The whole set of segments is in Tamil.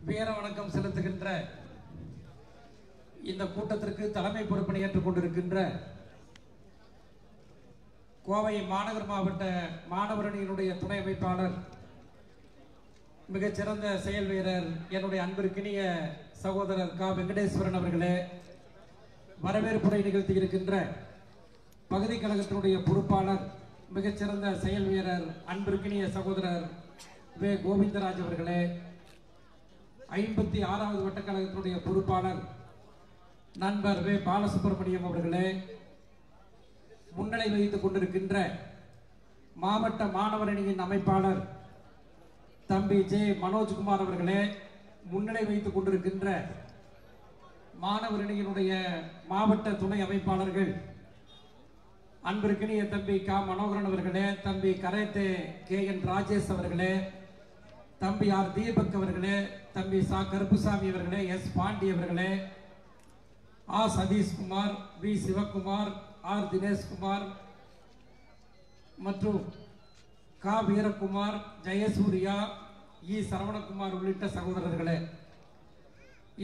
வீர வணக்கம் செலுத்துகின்ற இந்த கூட்டத்திற்கு தலைமை பொறுப்பினை ஏற்றுக் கொண்டிருக்கின்ற கோவை மாநகர் மாவட்ட மாணவரணியினுடைய துணை அமைப்பாளர் மிகச்சிறந்த செயல் வீரர் என்னுடைய அன்பிற்கினிய சகோதரர் கா வெங்கடேஸ்வரன் அவர்களே, வரவேற்புரை நிகழ்த்தி இருக்கின்ற பகுதி கழகத்தினுடைய பொறுப்பாளர் மிகச்சிறந்த செயல் வீரர் அன்பிற்கினிய சகோதரர் வே கோவிந்தராஜ் அவர்களே, 56வது வட்டக்கழகத்தினுடைய பொறுப்பாளர் நண்பர் வே பாலசுப்ரமணியம் அவர்களே, முன்னிலை வகித்துக் கொண்டிருக்கின்ற மாவட்ட மாணவர் அணியின் அமைப்பாளர் தம்பி ஜே மனோஜ்குமார் அவர்களே, முன்னிலை வகித்துக் கொண்டிருக்கின்ற மாணவர் அணியினுடைய மாவட்ட துணை அமைப்பாளர்கள் அன்பிற்கினிய தம்பி கா மனோகரன் அவர்களே, தம்பி கரேத்தே கே என் ராஜேஷ் அவர்களே, தம்பி ஆர் தீபக் அவர்களே, தம்பி சா கருப்புசாமி அவர்களே, எஸ் பாண்டி அவர்களே, ஆ சதீஷ்குமார், வி சிவகுமார், ஆர் தினேஷ்குமார் மற்றும் கா வீரகுமார், ஜெயசூர்யா, இ சரவணகுமார் உள்ளிட்ட சகோதரர்களே,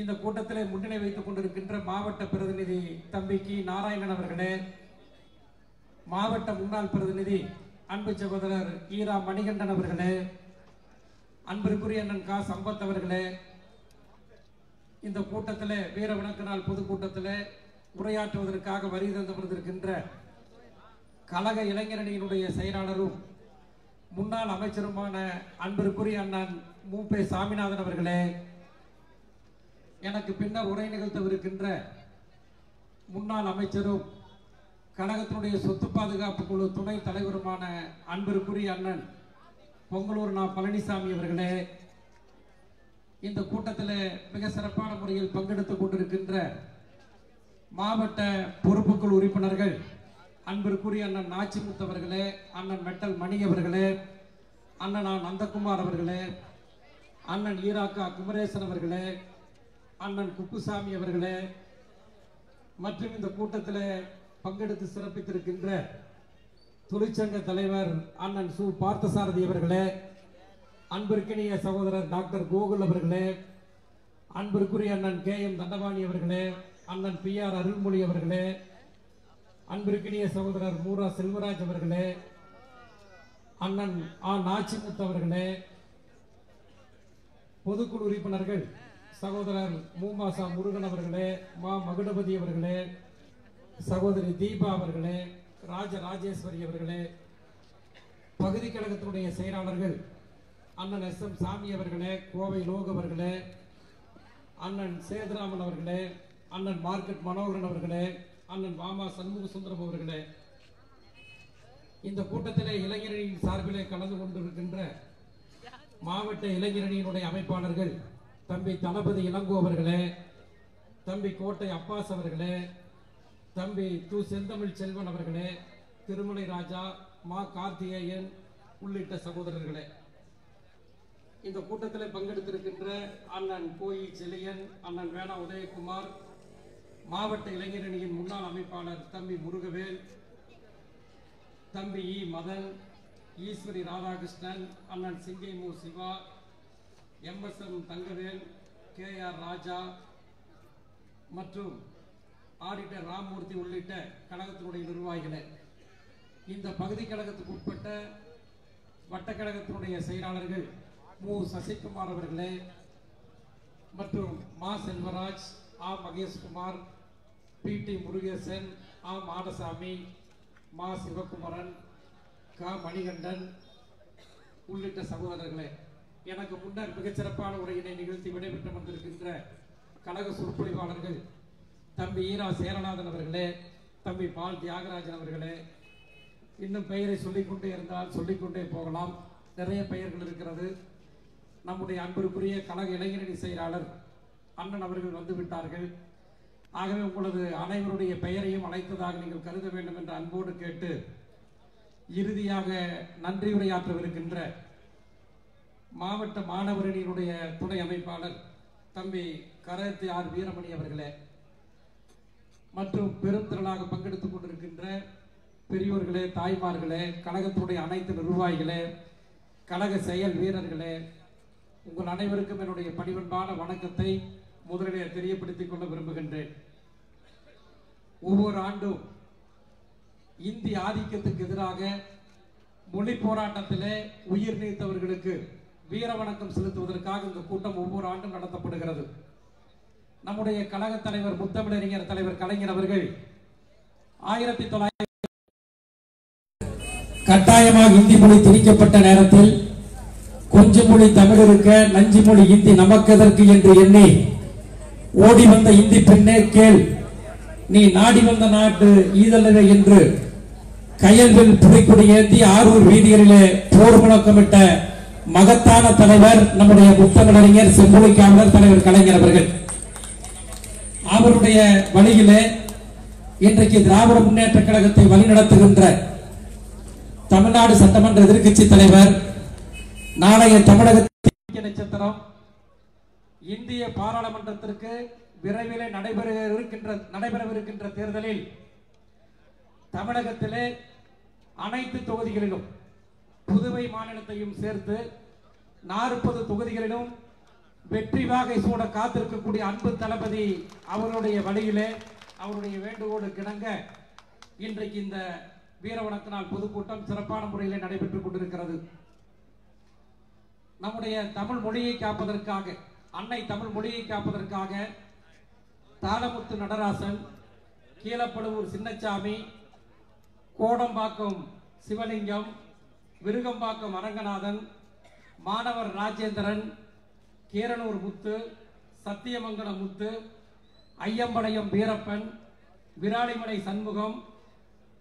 இந்த கூட்டத்தில் முன்னிலை வைத்துக் கொண்டிருக்கின்ற மாவட்ட பிரதிநிதி தம்பி கி நாராயணன் அவர்களே, மாவட்ட முன்னாள் பிரதிநிதி அன்பு சகோதரர் ஈரா மணிகண்டன் அவர்களே, அன்பிற்குரிய அண்ணன் கா சம்பத் அவர்களே, இந்த கூட்டத்தில் வீர வணக்க நாள் பொதுக்கூட்டத்தில் உரையாற்றுவதற்காக வருகை தந்திருக்கின்ற கழக இளைஞரணியினுடைய செயலாளரும் முன்னாள் அமைச்சருமான அன்பிற்குரிய அண்ணன் மூப்பே சாமிநாதன் அவர்களே, எனக்கு பின்னர் உரை நிகழ்த்தவிருக்கின்ற முன்னாள் அமைச்சரும் கழகத்தினுடைய சொத்து பாதுகாப்பு குழு துணை தலைவருமான அன்பிற்குரிய அண்ணன் பொங்கலூர் நா பழனிசாமி அவர்களே, இந்த கூட்டத்தில் மிக சிறப்பான முறையில் பங்கெடுத்துக் கொண்டிருக்கின்ற மாவட்ட பொறுப்புக்குழு உறுப்பினர்கள் அன்பிற்குரிய அண்ணன் நாச்சிமுத்து அவர்களே, அண்ணன் மெட்டல் மணி அவர்களே, அண்ணன் நந்தகுமார் அவர்களே, அண்ணன் ஈராக்கா குமரேசன் அவர்களே, அண்ணன் குப்புசாமி அவர்களே மற்றும் இந்த கூட்டத்தில் பங்கெடுத்து சிறப்பித்திருக்கின்ற தொழிற்சங்க தலைவர் அண்ணன் சு பார்த்தசாரதி அவர்களே, அன்பிற்கினிய சகோதரர் டாக்டர் கோகுல் அவர்களே, அன்பிற்குரிய அண்ணன் கே எம் தண்டபாணி அவர்களே, அண்ணன் பி ஆர் அருள்மொழி அவர்களே, அன்பிற்கினிய சகோதரர் மூரா செல்வராஜ் அவர்களே, அண்ணன் ஆ நாச்சிமுத்து அவர்களே, பொதுக்குழு உறுப்பினர்கள் சகோதரர் மூமாசா முருகன் அவர்களே, மா மகுடபதி அவர்களே, சகோதரி தீபா அவர்களே, ராஜராஜேஸ்வரி அவர்களே, பகுதி கழகத்தினுடைய செயலாளர்கள் அண்ணன் எஸ் எம் சாமி அவர்களே, கோவை லோக் அவர்களே, அண்ணன் சேதுராமன் அவர்களே, அண்ணன் மார்க்கெட் மனோகரன் அவர்களே, அண்ணன் மாமா சண்முக சுந்தரம் அவர்களே, இந்த கூட்டத்திலே இளைஞரணியின் சார்பிலே கலந்து கொண்டிருக்கின்ற மாவட்ட இளைஞரணியினுடைய அமைப்பாளர்கள் தம்பி தளபதி இளங்கோ அவர்களே, தம்பி கோட்டை அப்பாஸ் அவர்களே, தம்பி து செந்தமிழ் செல்வன் அவர்களே, திருமலை ராஜா, மா கார்த்திகேயன் உள்ளிட்ட சகோதரர்களே, இந்த கூட்டத்தில் பங்கெடுத்திருக்கின்ற அண்ணன் கோயி செலியன், அண்ணன் வேணா உதயகுமார், மாவட்ட இளைஞரணியின் முன்னாள் அமைப்பாளர் தம்பி முருகவேல், தம்பி இ மதன், ஈஸ்வரி ராதாகிருஷ்ணன், அண்ணன் Singai Mu Siva, MSM Thangavel, K R Raja மற்றும் ஆடிட்டர் ராமூர்த்தி உள்ளிட்ட கழகத்தினுடைய நிர்வாகிகளே, இந்த பகுதி கழகத்துக்கு உட்பட்ட வட்டக்கழகத்தினுடைய செயலாளர்கள் மு சசிகுமார் அவர்களே மற்றும் மா செல்வராஜ், ஆ மகேஷ்குமார், பி டி முருகேசன், ஆ மாடசாமி, மா சிவகுமரன், கா மணிகண்டன் உள்ளிட்ட சகோதரர்களே, எனக்கு முன்னர் மிகச்சிறப்பான உரையினை நிகழ்த்தி விடைபெற்று வந்திருக்கின்ற கழக சொற்பொழிவாளர்கள் தம்பி ஈரா சேரநாதன் அவர்களே, தம்பி பால் தியாகராஜன் அவர்களே, இன்னும் பெயரை சொல்லிக்கொண்டே இருந்தால் சொல்லிக்கொண்டே போகலாம், நிறைய பெயர்கள் இருக்கிறது. நம்முடைய அன்பிற்குரிய கழக இளைஞரணி செயலாளர் அண்ணன் அவர்கள் வந்துவிட்டார்கள். ஆகவே உங்களது அனைவருடைய பெயரையும் அழைத்ததாக நீங்கள் கருத வேண்டும் என்ற அன்போடு கேட்டு இறுதியாக நன்றி உரையாற்றவிருக்கின்ற மாவட்ட மாணவரணியினுடைய துணை அமைப்பாளர் தம்பி கரேத்தி ஆர் வீரமணி அவர்களே மற்றும் பெரும் திரளாக பங்கெடுத்துக் கொண்டிருக்கின்ற பெரியோர்களே, தாய்மார்களே, கழகத்துடைய அனைத்து நிர்வாகிகளே, கழக செயல் வீரர்களே, உங்கள் அனைவருக்கும் என்னுடைய பணிவன்பான வணக்கத்தை முதலிலே தெரியப்படுத்திக் கொள்ள விரும்புகின்றேன். ஒவ்வொரு ஆண்டும் இந்தி ஆதிக்கத்துக்கு எதிராக மொழி போராட்டத்திலே உயிர் நீத்தவர்களுக்கு வீர வணக்கம் செலுத்துவதற்காக இந்த கூட்டம் ஒவ்வொரு ஆண்டும் நடத்தப்படுகிறது. நம்முடைய கழக தலைவர் முத்தமிழறிஞர் தலைவர் கலைஞர் அவர்கள் 1900 கட்டாயமாக இந்தி மொழி திணிக்கப்பட்ட நேரத்தில் கொஞ்ச மொழி தமிழ் இருக்க நஞ்சு மொழி இந்தி நமக்கதற்கு என்று எண்ணி ஓடி வந்த இந்தி பெண்ணே கேள், நீ நாடி வந்த நாட்டு ஈதல்லவே என்று கயல்வில் புடைக்குடி ஏந்தி ஆரூர் வீதிகளிலே போர் முழக்கமிட்ட மகத்தான தலைவர் நம்முடைய முத்தமிழறிஞர் செம்மொழி காவலர் தலைவர் கலைஞர் அவர்கள். அவருடைய வழியிலே இன்றைக்கு திராவிட முன்னேற்ற கழகத்தை வழிநடத்துகின்ற தமிழ்நாடு சட்டமன்ற எதிர்க்கட்சி தலைவர், நாளைய தமிழகத்தின் நட்சத்திரம், இந்திய பாராளுமன்றத்திற்கு விரைவிலே நடைபெறவிருக்கின்ற தேர்தலில் தமிழகத்திலே அனைத்து தொகுதிகளிலும் புதுவை மாநிலத்தையும் சேர்த்து 40 தொகுதிகளிலும் வெற்றி வாகை சூட காத்திருக்கக்கூடிய அன்பு தளபதி அவருடைய வழியிலே அவருடைய வேண்டுகோடு கிணங்க இன்றைக்கு இந்த வீர வணக்க நாள் பொதுக்கூட்டம் சிறப்பான முறையில் நடைபெற்றுக் கொண்டிருக்கிறது. நம்முடைய தமிழ் மொழியை காப்பதற்காக, அன்னை தமிழ் மொழியை காப்பதற்காக தாளமுத்து நடராசன், கீழப்படுவூர் சின்னச்சாமி, கோடம்பாக்கம் சிவலிங்கம், விருகம்பாக்கம் அரங்கநாதன், மாணவர் ராஜேந்திரன், கீரனூர் முத்து, சத்தியமங்கலம் முத்து, ஐயம்பளையம் வீரப்பன், விராலிமலை சண்முகம்,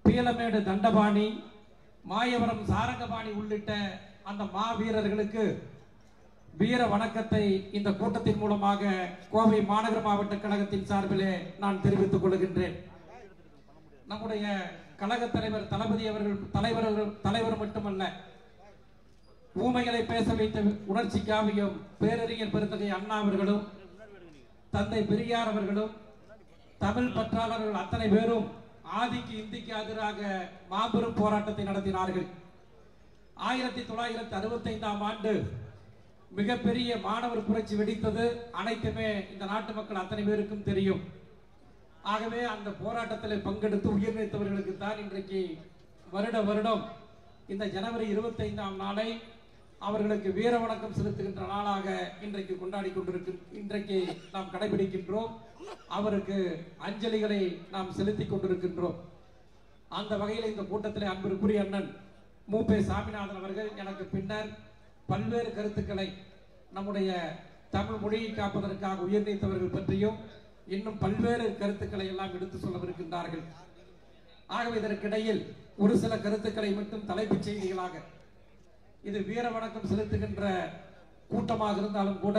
பீலமேடு தண்டபாணி, மாயவரம் சாரங்கபாணி உள்ளிட்ட அந்த மாவீரர்களுக்கு வீர வணக்கத்தை இந்த கூட்டத்தின் மூலமாக கோவை மாநகர மாவட்ட கழகத்தின் சார்பிலே நான் தெரிவித்துக் கொள்கின்றேன். நம்முடைய கழக தலைவர் தளபதி அவர்கள் தலைவர் மட்டுமல்ல, ஊமைகளை பேச வைத்த உணர்ச்சி காவியம் பேரறிஞர் பெருந்தகை அண்ணா அவர்களும், தந்தை பெரியார் அவர்களும், தமிழ் பற்றாளர்கள் அத்தனை பேரும் ஆதிக்கு இந்திக்கு எதிராக மாபெரும் போராட்டத்தை நடத்தினார்கள். 1965ஆம் ஆண்டு மிகப்பெரிய மாணவர் புரட்சி வெடித்தது அனைத்துமே இந்த நாட்டு மக்கள் அத்தனை பேருக்கும் தெரியும். ஆகவே அந்த போராட்டத்தில் பங்கெடுத்து உயிர் நீத்தவர்களுக்கு தான் இன்றைக்கு வருடம் இந்த ஜனவரி 25ஆம் நாளை அவர்களுக்கு வீர வணக்கம் செலுத்துகின்ற நாளாக இன்றைக்கு நாம் கடைபிடிக்கின்றோம். அவருக்கு அஞ்சலிகளை நாம் செலுத்திக் கொண்டிருக்கின்றோம். அந்த வகையில் இந்த கூட்டத்தில் அன்பிற்குரிய அண்ணன் மூப்பே சாமிநாதன் அவர்கள் எனக்கு பின்னர் பல்வேறு கருத்துக்களை நம்முடைய தமிழ் மொழியை காப்பதற்காக உயிர் நீத்தவர்கள் பற்றியும் இன்னும் பல்வேறு கருத்துக்களை எல்லாம் எடுத்து சொல்லவிருக்கின்றார்கள். ஆகவே இதற்கிடையில் ஒரு சில கருத்துக்களை மட்டும் தலைப்புச் செய்திகளாக, இது வீர வணக்கம் செலுத்துகின்ற கூட்டமாக இருந்தாலும் கூட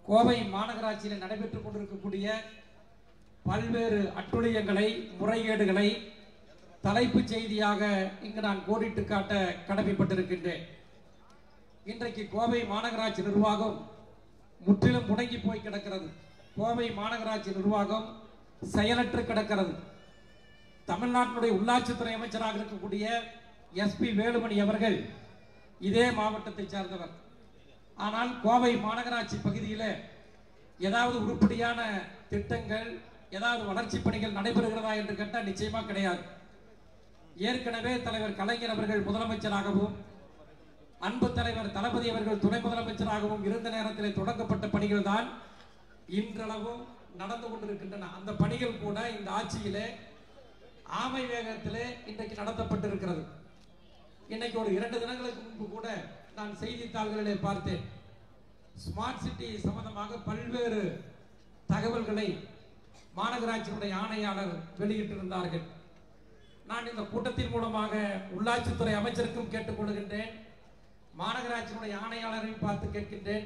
கோவை மாநகராட்சியில் நடைபெற்றுக் கொண்டிருக்கக்கூடிய பல்வேறு அட்டுழியங்களை, முறைகேடுகளை தலைப்புச் செய்தியாக இங்கு நான் கோடிட்டு காட்ட கடமைப்பட்டிருக்கின்றேன். இன்றைக்கு கோவை மாநகராட்சி நிர்வாகம் முற்றிலும் முடங்கி போய் கிடக்கிறது. கோவை மாநகராட்சி நிர்வாகம் செயலற்று கிடக்கிறது. தமிழ்நாட்டினுடைய உள்ளாட்சித்துறை அமைச்சராக இருக்கக்கூடிய எஸ்பி வேலுமணி அவர்கள் இதே மாவட்டத்தை சார்ந்தவர். ஆனால் கோவை மாநகராட்சி பகுதியில் ஏதாவது உருப்படியான திட்டங்கள், ஏதாவது வளர்ச்சி பணிகள் நடைபெறுகிறதா என்று கேட்டால் நிச்சயமா கிடையாது. ஏற்கனவே தலைவர் கலைஞர் அவர்கள் முதலமைச்சராகவும், அன்பு தலைவர் தளபதி அவர்கள் துணை முதலமைச்சராகவும் இருந்த நேரத்தில் தொடங்கப்பட்ட பணிகள் தான் இன்றளவும் நடந்து கொண்டிருக்கின்றன. அந்த பணிகள் கூட இந்த ஆட்சியிலே ஆமை வேகத்திலே இன்றைக்கு நடத்தப்பட்டிருக்கிறது. இன்னைக்கு ஒரு 2 தினங்களுக்கு முன்பு கூட நான் செய்தித்தாள்களிலே பார்த்தேன். ஸ்மார்ட் சிட்டி சம்பந்தமாக பல்வேறு தகவல்களை மாநகராட்சியினுடைய ஆணையாளர் வெளியிட்டிருந்தார்கள். நான் இந்த கூட்டத்தின் மூலமாக உள்ளாட்சித்துறை அமைச்சருக்கும் கேட்டுக்கொள்கின்றேன், மாநகராட்சியினுடைய ஆணையாளரையும் பார்த்து கேட்கின்றேன்.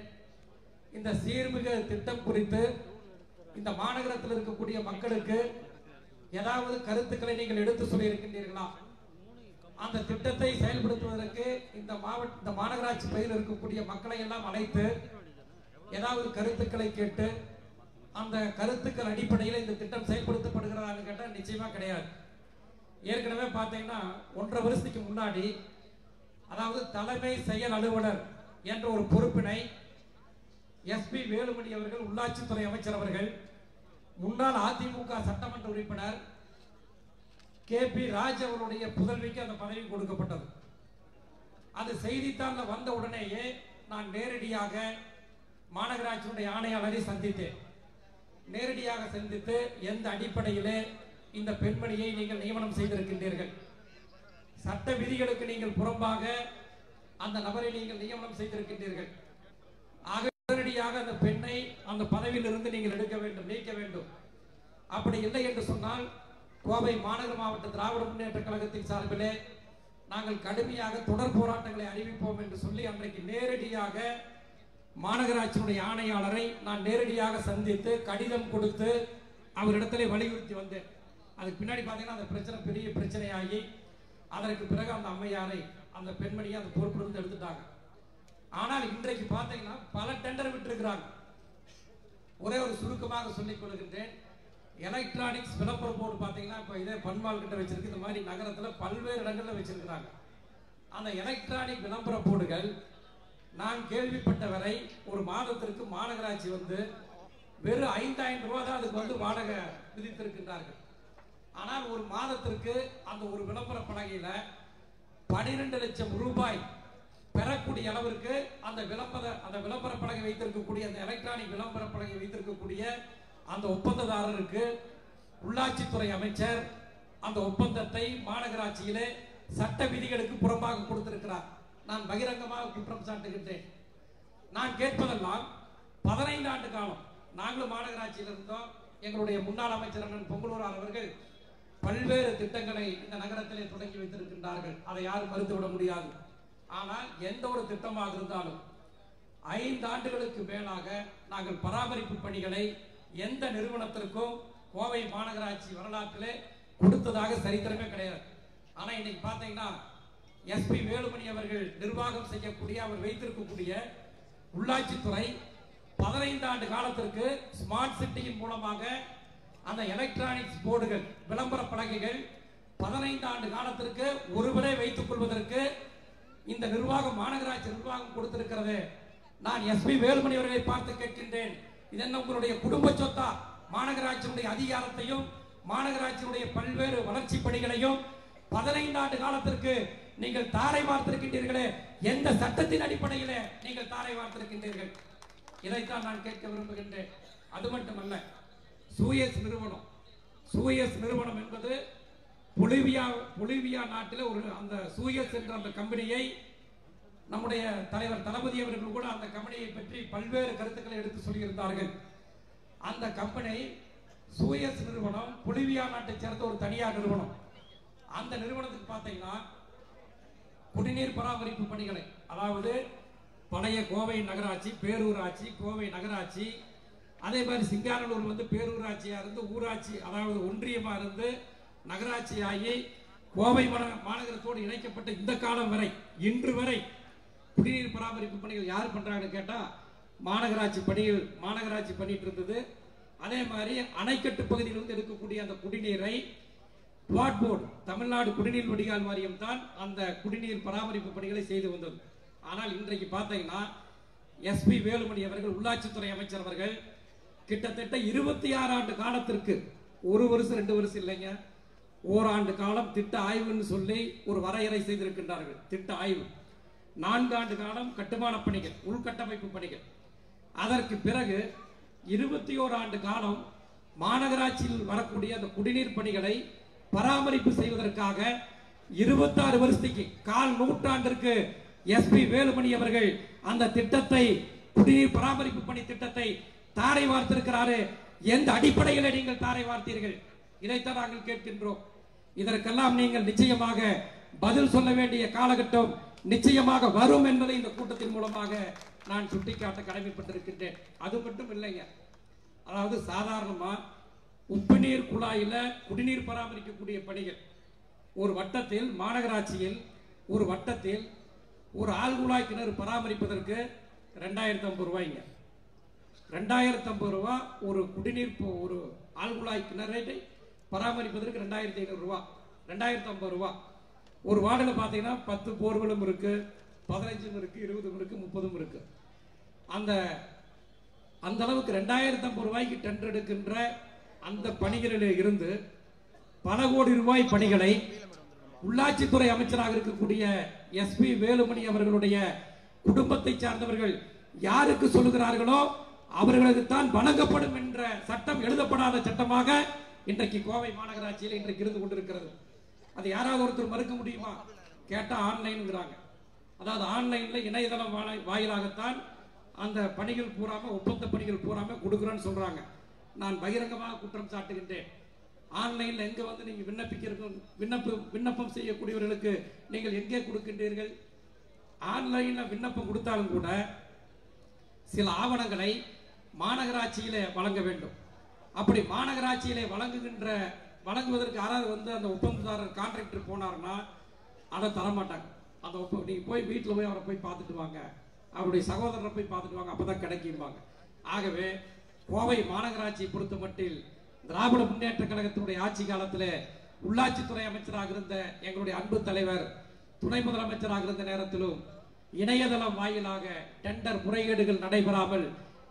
இந்த சீர்மிகு திட்டம் குறித்து இந்த மாநகரத்தில் இருக்கக்கூடிய மக்களுக்கு ஏதாவது கருத்துக்களை நீங்கள் எடுத்து சொல்லி இருக்கின்றீர்களா? அந்த திட்டத்தை செயல்படுத்துவதற்கு இந்த மாநகராட்சி பகுதியில் இருக்கக்கூடிய மக்களை எல்லாம் அழைத்து ஏதாவது கருத்துக்களை கேட்டு அந்த கருத்துக்கள் அடிப்படையில் இந்த திட்டம் செயல்படுத்தப்படுகிறதா கேட்டால் நிச்சயமா கிடையாது. ஏற்கனவே பார்த்தீங்கன்னா 1.5 வருஷத்துக்கு முன்னாடி, அதாவது தலைமை செயல் அலுவலர் என்ற ஒரு பொறுப்பினை எஸ்பி வேலுமணி அவர்கள், உள்ளாட்சித்துறை அமைச்சர் அவர்கள், முன்னாள் அதிமுக சட்டமன்ற உறுப்பினர் KP ராஜ் அவருடைய புதல்விக்கு அந்த பதவி கொடுக்கப்பட்டது. அது செய்தித்தாள்ல வந்த உடனேயே நான் நேரடியாக மாநகராட்சியுடைய ஆணையாளரை சந்தித்தேன். நேரடியாக சந்தித்து எந்த அடிப்படையிலே இந்த பெண்மணியை நீங்கள் நியமனம் செய்திருக்கின்றீர்கள், சட்ட விதிகளுக்கு நீங்கள் புறம்பாக அந்த நபரை நீங்கள் நியமனம் செய்திருக்கின்றீர்கள், ஆக உடனடியாக அந்த பெண்ணை அந்த பதவியில் இருந்து நீங்கள் எடுக்க வேண்டும், நீக்க வேண்டும். அப்படி இல்லை என்று சொன்னால் கோவை மாநகர மாவட்ட திராவிட முன்னேற்ற கழகத்தின் சார்பிலே நாங்கள் கடுமையாக தொடர் போராட்டங்களை அறிவிப்போம் என்று சொல்லி அன்றைக்கு நேரடியாக மாநகராட்சியுடைய ஆணையாளரை நான் நேரடியாக சந்தித்து கடிதம் கொடுத்து அவரிடத்திலே வலியுறுத்தி வந்தேன். அதுக்கு பின்னாடி பார்த்தீங்கன்னா அந்த பிரச்சனை பெரிய பிரச்சனையாகி அதற்கு பிறகு அந்த அம்மையாரை, அந்த பெண்மணியை அந்த பொறுப்பிலிருந்து எடுத்துட்டாங்க. ஆனால் இன்றைக்கு பார்த்தீங்கன்னா பல டெண்டர் விட்டுருக்கிறாங்க. ஒரே ஒரு சுருக்கமாக சொல்லிக் கொள்கின்றேன். எலக்ட்ரானிக்ஸ் விளம்பர போர்டு பார்த்தீங்கன்னா இப்போ இதே பன்மால் கிட்ட வச்சிருக்கு, இந்த மாதிரி நகரத்தில் பல்வேறு இடங்களில் வச்சிருக்கிறாங்க. அந்த எலக்ட்ரானிக் விளம்பர போர்டுகள் நான் கேள்விப்பட்ட வரை ஒரு மாதத்திற்கு மாநகராட்சி வெறும் 5000 ரூபாய் தான் அதுக்கு வாடகை விதித்திருக்கின்றார்கள். ஆனால் ஒரு மாதத்திற்கு அந்த ஒரு விளம்பர பலகையில 12 லட்சம் ரூபாய் பெறக்கூடிய அளவிற்கு அந்த விளம்பர பலகை வைத்திருக்கக்கூடிய, அந்த எலக்ட்ரானிக் விளம்பர பலகை வைத்திருக்கக்கூடிய அந்த ஒப்பந்ததாரருக்கு உள்ளாட்சித்துறை அமைச்சர் அந்த ஒப்பந்தத்தை மாநகராட்சியிலே சட்ட விதிகளுக்கு புறம்பாக கொடுத்திருக்கிறார். நான் பகிரங்கமாக குற்றம் சாட்டுகின்றேன். நான் கேட்பதெல்லாம் 15 ஆண்டு காலம் நாங்களும் மாநகராட்சியில் இருந்தோம். எங்களுடைய முன்னாள் அமைச்சர் அண்ணன் பொங்கலூரார் அவர்கள் பல்வேறு திட்டங்களை இந்த நகரத்திலே தொடங்கி வைத்திருக்கின்றார்கள். அதை யாரும் மறுத்துவிட முடியாது. ஆனால் எந்த ஒரு திட்டமாக இருந்தாலும் 5 ஆண்டுகளுக்கு மேலாக நாங்கள் பராமரிப்பு பணிகளை எந்த நிறுவனத்திற்கும் கோவை மாநகராட்சி வரலாற்றிலே கொடுத்ததாக சரித்திரமே கிடையாது. ஆனா இன்னைக்கு பாத்தீங்கன்னா எஸ்பி வேலுமணி அவர்கள் நிர்வாகம் செய்யக்கூடிய, அவர் வைத்திருக்கக்கூடிய உள்ளாட்சித்துறை 15 ஆண்டு காலத்திற்கு ஸ்மார்ட் சிட்டியின் மூலமாக அந்த எலக்ட்ரானிக்ஸ் போர்டுகள், விளம்பர பலகைகள் 15 ஆண்டு காலத்திற்கு ஒருவரை வைத்துக் கொள்வதற்கு இந்த நிர்வாகம், மாநகராட்சி நிர்வாகம் கொடுத்திருக்கிறது. நான் எஸ்பி வேலுமணி அவர்களை பார்த்து கேட்கின்றேன், இது என்ன உங்களுடைய குடும்ப சொத்தா? மாநகராட்சியுடைய அதிகாரத்தையும் மாநகராட்சியுடைய பல்வேறு வளர்ச்சி பணிகளையும் 15 ஆண்டு காலத்திற்கு நீங்கள் தாரை வார்த்திருக்கின்றீர்களே, எந்த சட்டத்தின் அடிப்படையில் நீங்கள் தாரை வார்த்திருக்கின்றீர்கள்? இதைத்தான் நான் கேட்க விரும்புகின்றேன். அது மட்டுமல்ல, சூயஸ் நிறுவனம் என்பது பொலிவியா நாட்டில் ஒரு அந்த சூயஸ் என்ற அந்த கம்பெனியை நம்முடைய தலைவர் தளபதி அவர்கள் கூட அந்த கம்பெனியை பற்றி பல்வேறு கருத்துக்களை எடுத்து சொல்லியிருந்தார்கள். அந்த கம்பெனி சூயஸ் நிறுவனம் பொலிவியா நாட்டை சேர்ந்த ஒரு தனியார் நிறுவனம். அந்த நிறுவனத்துக்கு பார்த்தீங்கன்னா குடிநீர் பராமரிப்பு பணிகளை, அதாவது பழைய கோவை நகராட்சி, பேரூராட்சி, கோவை நகராட்சி, அதே மாதிரி சிங்காரலூர் பேரூராட்சியா இருந்து ஊராட்சி, அதாவது ஒன்றியமா இருந்து நகராட்சி ஆகி கோவை மாநகரத்தோடு இணைக்கப்பட்ட இந்த காலம் வரை, இன்று வரை குடிநீர் பராமரிப்பு பணிகள் யார் பண்றாங்கன்னு கேட்டா மாநகராட்சி பண்ணிட்டு இருந்தது. அதே மாதிரி அணைக்கட்டு பகுதியில் இருக்கக்கூடிய அந்த குடிநீரை வாட் போர்டு, தமிழ்நாடு குடிநீர் வடிகால் வாரியம் தான் அந்த குடிநீர் பராமரிப்பு பணிகளை செய்து வந்தது. ஆனால் இன்றைக்கு பார்த்தீங்கன்னா எஸ்பி வேலுமணி அவர்கள், உள்ளாட்சித்துறை அமைச்சர் அவர்கள் கிட்டத்தட்ட 26 ஆண்டு காலத்திற்கு, ஒரு வருஷம் 2 வருஷம் இல்லைங்க, ஓராண்டு காலம் திட்ட ஆய்வுன்னு சொல்லி ஒரு வரையறை செய்திருக்கின்றார்கள். திட்ட ஆய்வு 4 ஆண்டு காலம் கட்டுமான பணிகள், உள்கட்டமைப்பு பணிகள். அதற்கு பிறகு 21 ஆண்டு காலம் மாநகராட்சியில் வரக்கூடிய அந்த குடிநீர் பணிகளை பராமரிப்பு செய்வதற்காக 26 வருஷத்துக்கு, கால் நூற்றாண்டிற்கு எஸ்பி வேலுமணி அவர்கள் அந்த திட்டத்தை, குடிநீர் பராமரிப்பு பணி திட்டத்தை தாரை வார்த்திருக்கிறாரு. எந்த அடிப்படையில் நீங்கள் தாரை வார்த்தீர்கள்? இதைத்தான் நாங்கள் கேட்கின்றோம். இதற்கெல்லாம் நீங்கள் நிச்சயமாக பதில் சொல்ல வேண்டிய காலகட்டம் நிச்சயமாக வரும் என்பதை இந்த கூட்டத்தின் மூலமாக நான் சுட்டிக்காட்ட கடமைப்பட்டிருக்கின்றேன். அது மட்டும் இல்லைங்க, அதாவது சாதாரணமா உப்புநீர் குழாயில குடிநீர் பராமரிக்கக்கூடிய பணிகள் ஒரு வட்டத்தில், மாநகராட்சியில் ஒரு வட்டத்தில் ஒரு ஆழ்குழாய் கிணறு பராமரிப்பதற்கு 2050 ரூபாய்ங்க. 2050 ரூபாய் ஒரு குடிநீர், ஒரு ஆழ்குழாய் கிணறை பராமரிப்பதற்கு 2500 ரூபாய், 2050 ரூபாய். ஒரு வார்டில் பார்த்தீங்கன்னா 10 போர்களும் இருக்கு, 15 இருக்கு, 20 இருக்கு, 30 இருக்கு. அந்த அளவுக்கு 2050 ரூபாய்க்கு டெண்டர் எடுக்கின்ற அந்த பணிகளில் இருந்து பல கோடி ரூபாய் பணிகளை உள்ளாட்சித்துறை அமைச்சராக இருக்கக்கூடிய SP வேலுமணி அவர்களுடைய குடும்பத்தை சார்ந்தவர்கள் யாருக்கு சொல்லுகிறார்களோ அவர்களுக்கு தான் வழங்கப்படும் என்ற சட்டம் எழுதப்படாத சட்டமாக இன்றைக்கு கோவை மாநகராட்சியில் இன்றைக்கு இருந்து கொண்டிருக்கிறது. அது யாராவது ஒருத்தர் மறுக்க முடியுமா? கேட்டா ஆன்லைன்ங்கிறாங்க. அதாவது ஆன்லைன்ல இணையதளம் வாயிலாகத்தான் அந்த பணிகள் பூராம, ஒப்பந்த பணிகள் பூராம கொடுக்குறேன்னு சொல்றாங்க. நான் பகிரங்கமாக குற்றம் சாட்டுகின்றேன். ஆன்லைன்ல எங்க வந்து நீங்க விண்ணப்பம் செய்யக்கூடியவர்களுக்கு நீங்கள் எங்கே கொடுக்கின்றீர்கள்? ஆன்லைன்ல விண்ணப்பம் கொடுத்தாலும் கூட சில ஆவணங்களை மாநகராட்சியில வழங்க வேண்டும். அப்படி மாநகராட்சியிலே வழங்குவதற்கு யாராவது வந்து அந்த ஒப்பந்ததாரர் கான்ட்ராக்டர் போனார்னா அதை தரமாட்டாங்க. அந்த நீங்க போய் வீட்டில் போய் அவரை போய் பார்த்துட்டு வாங்க, அவருடைய சகோதரரை போய் பார்த்துட்டு வாங்க, அப்பதான் கிடைக்கும்பாங்க. ஆகவே கோவை மாநகராட்சியை பொறுத்த மட்டில் திராவிட முன்னேற்ற கழகத்தினுடைய ஆட்சி காலத்தில் உள்ளாட்சித்துறை அமைச்சராக இருந்த எங்களுடைய அன்பு தலைவர் துணை முதலமைச்சராக இருந்த நேரத்திலும் இணையதளம் வாயிலாக டெண்டர் முறைகேடுகள் நடைபெறாமல்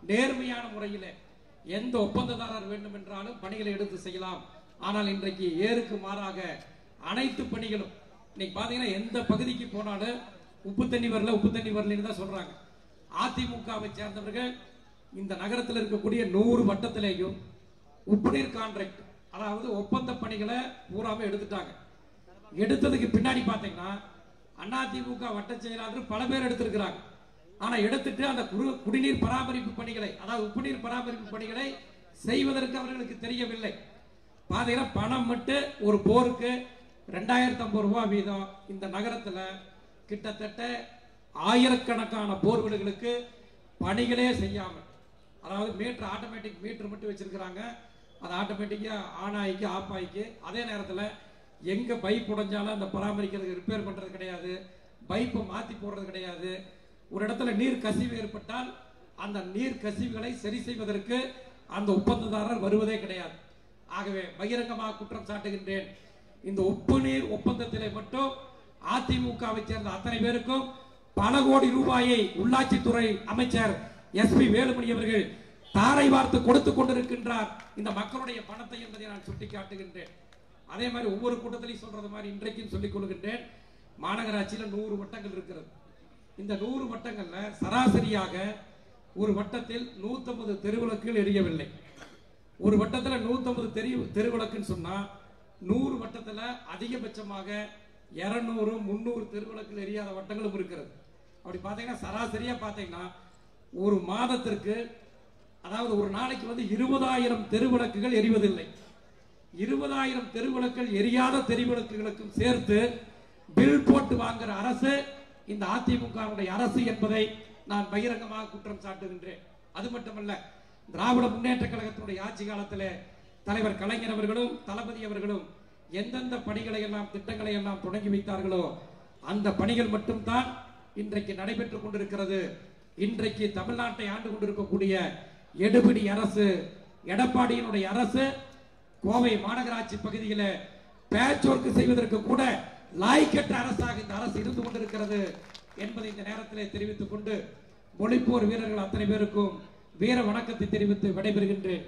நேர்மையான முறையில் எந்த ஒப்பந்ததாரர் வேண்டும் என்றாலும் பணிகளை எடுத்து செய்யலாம். ஆனால் இன்றைக்கு ஏருக்கு மாறாக அனைத்து பணிகளும் இன்னைக்கு பாத்தீங்கன்னா எந்த பகுதிக்கு போனாலும் உப்பு தண்ணி வரலன்னு தான் சொல்றாங்க. அதிமுகவை சேர்ந்தவர்கள் இந்த நகரத்தில் இருக்கக்கூடிய 100 வட்டத்திலேயும் உப்புநீர் கான்ட்ராக்ட், அதாவது ஒப்பந்த பணிகளை பூராமே எடுத்துட்டாங்க. எடுத்ததுக்கு பின்னாடி பாத்தீங்கன்னா அதிமுக வட்ட செயலாளர் பல பேர் எடுத்திருக்கிறாங்க. ஆனா எடுத்துட்டு அந்த குடிநீர் பராமரிப்பு பணிகளை, அதாவது உப்புநீர் பராமரிப்பு பணிகளை செய்வதற்கு அவர்களுக்கு தெரியவில்லை. பாத்தீங்கன்னா பணம் மட்டும் ஒரு போருக்கு 2050 ரூபாய் வீதம் இந்த நகரத்துல கிட்டத்தட்ட ஆயிரக்கணக்கான போர்வெல்களுக்கு பணிகளே செய்யாமல், அதாவது மீட்டர் ஆட்டோமேட்டிக் மீட்டர் மட்டும் வச்சிருக்கிறாங்க. அது ஆட்டோமேட்டிக்கா ஆன் ஆயிக்கு ஆஃப் ஆயிக்கு. அதே நேரத்தில் எங்க பைப் உடைஞ்சாலும் அந்த பராமரிக்கிறதுக்கு ரிப்பேர் பண்றது கிடையாது, பைப்பை மாத்தி போடுறது கிடையாது. ஒரு இடத்துல நீர் கசிவு ஏற்பட்டால் அந்த நீர் கசிவுகளை சரி செய்வதற்கு அந்த ஒப்பந்ததாரர் வருவதே கிடையாது. ஆகவே பகிரங்கமாக குற்றம் சாட்டுகின்றேன். இந்த உப்பு நீர் ஒப்பந்தத்திலே மட்டும் அதிமுகவை சேர்ந்த அத்தனை பேருக்கும் பல கோடி ரூபாயை உள்ளாட்சித்துறை அமைச்சர் SP வேலுமணி அவர்கள் தாரை வார்த்து கொடுத்து கொண்டிருக்கின்றார் இந்த மக்களுடைய பணத்தை என்பதை நான் சுட்டிக்காட்டுகின்றேன். அதே மாதிரி ஒவ்வொரு கூட்டத்திலையும் சொல்றது மாதிரி இன்றைக்கும் சொல்லிக் கொள்கின்றேன். மாநகராட்சியில் 100 வட்டங்கள் இருக்கிறது. இந்த 100 வட்டங்கள்ல சராசரியாக ஒரு வட்டத்தில் 150 தெருவிளக்குகள் எரியவில்லை. ஒரு வட்டத்தில் 150 தெருவிளக்குன்னு சொன்னா 100 வட்டத்தில் அதிகபட்சமாக 200 300 தெருவிளக்குகள் எரியாத வட்டங்களும் இருக்கிறது. அப்படி பார்த்தீங்கன்னா சராசரியா பார்த்தீங்கன்னா ஒரு மாதத்திற்கு, அதாவது ஒரு நாளைக்கு வந்து 20,000 தெருவிளக்குகள் எரிவதில்லை. 20,000 தெருவிளக்குகள் எரியாத தெருவிளக்குகளுக்கும் சேர்த்து பில் போட்டு வாங்குற அரசு இந்த அதிமுக அரசு என்பதை நான் பகிரங்கமாக குற்றம் சாட்டுகின்றேன். அது மட்டுமல்ல, திராவிட முன்னேற்ற கழகத்தினுடைய ஆட்சி காலத்தில் தலைவர் கலைஞர் அவர்களும் தளபதி அவர்களும் எந்தெந்த பணிகளை எல்லாம் திட்டங்களை எல்லாம் தொடங்கி வைத்தார்களோ அந்த பணிகள் மட்டும்தான் இன்றைக்கு நடைபெற்றுக் கொண்டிருக்கிறது. இன்றைக்கு தமிழ்நாட்டை ஆண்டு கொண்டிருக்கக்கூடிய எடுபிடி அரசு, எடப்பாடியினுடைய அரசு கோவை மாநகராட்சி பகுதியில் பேட்ச் ஒர்க் செய்வதற்கு கூட லாய்க்கற்ற அரசாக இந்த அரசு இருந்து கொண்டிருக்கிறது என்பதை இந்த நேரத்தில் தெரிவித்துக் கொண்டு மொழிப்போர் வீரர்கள் அத்தனை பேருக்கும் வீர வணக்கத்தை தெரிவித்து விடைபெறுகின்றேன்.